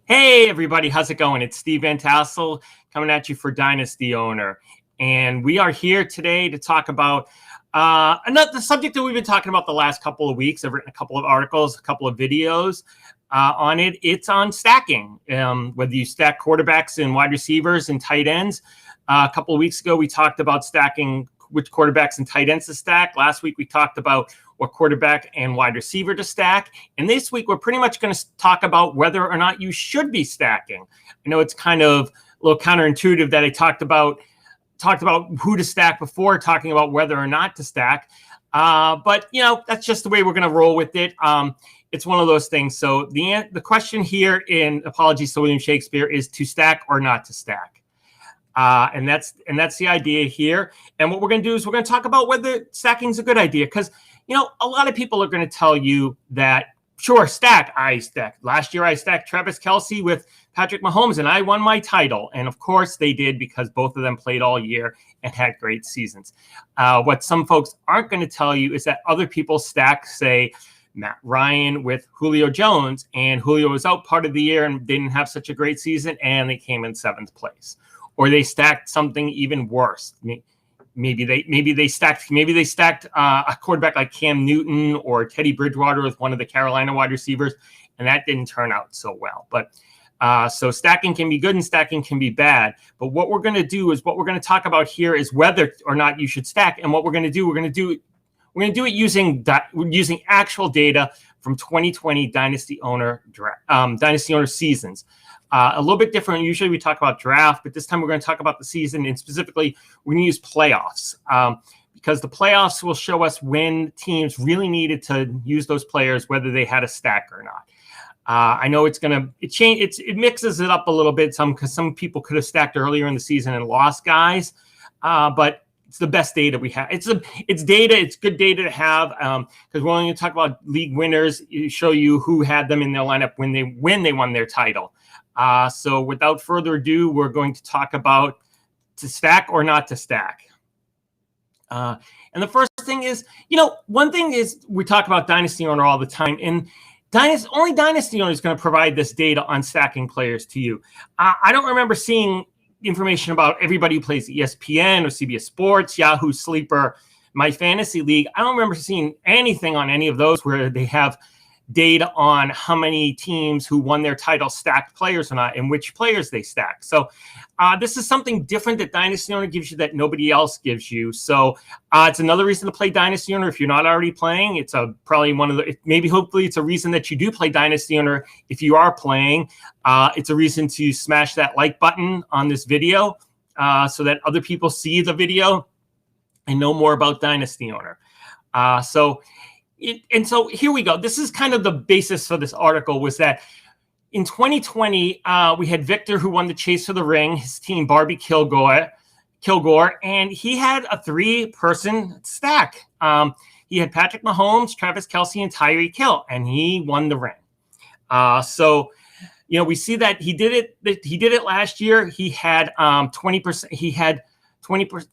Hey everybody, how's it going? It's Steve Van Tassel coming at you for Dynasty Owner. And we are here today to talk about another subject that we've been talking about the last couple of weeks. I've written a couple of articles, a couple of videos on it. It's on stacking, whether you stack quarterbacks and wide receivers and tight ends. A couple of weeks ago, we talked about stacking which quarterbacks and tight ends to stack. Last week, we talked about what quarterback and wide receiver to stack. And this week, we're pretty much going to talk about whether or not you should be stacking. I know it's kind of a little counterintuitive that I talked about who to stack before talking about whether or not to stack. But, you know, that's just the way we're going to roll with it. It's one of those things. So the question here in Apologies to William Shakespeare is to stack or not to stack. And that's the idea here. And what we're going to do is we're going to talk about whether stacking is a good idea. Because, you know, a lot of people are going to tell you that, sure, stack. I stacked. Last year, I stacked Travis Kelce with Patrick Mahomes, and I won my title. And, of course, they did because both of them played all year and had great seasons. What some folks aren't going to tell you is that other people stack, say, Matt Ryan with Julio Jones, and Julio was out part of the year and didn't have such a great season, and they came in 7th place. Or they stacked something even worse. Maybe they stacked a quarterback like Cam Newton or Teddy Bridgewater with one of the Carolina wide receivers, and that didn't turn out so well. But so stacking can be good and stacking can be bad. But what we're going to do is what we're going to talk about here is whether or not you should stack. And what we're going to do, we're going to do it using actual data from 2020 Dynasty Owner seasons. A little bit different. Usually we talk about draft, but this time we're going to talk about the season, and specifically we're going to use playoffs because the playoffs will show us when teams really needed to use those players, whether they had a stack or not. I know it mixes it up a little bit because some people could have stacked earlier in the season and lost guys, but it's the best data we have. It's data. It's good data to have because we're only going to talk about league winners, show you who had them in their lineup when they won their title. So without further ado, we're going to talk about to stack or not to stack. And the first thing is, you know, one thing is we talk about Dynasty Owner all the time, and only Dynasty Owner is going to provide this data on stacking players to you. I don't remember seeing information about everybody who plays ESPN or CBS Sports, Yahoo Sleeper, My Fantasy League. I don't remember seeing anything on any of those where they have data on how many teams who won their title stacked players or not and which players they stacked. So this is something different that Dynasty Owner gives you that nobody else gives you. So it's another reason to play Dynasty Owner if you're not already playing. It's probably one of the, hopefully it's a reason that you do play Dynasty Owner if you are playing. It's a reason to smash that like button on this video so that other people see the video and know more about Dynasty Owner. So here we go. This is kind of the basis for this article was that in 2020, we had Victor who won the Chase for the Ring, his team, Barbie Kilgore, and he had a 3-person stack. He had Patrick Mahomes, Travis Kelce, and Tyreek Hill, and he won the ring. So, you know, we see that he did it last year. He had 20%. He had 20%.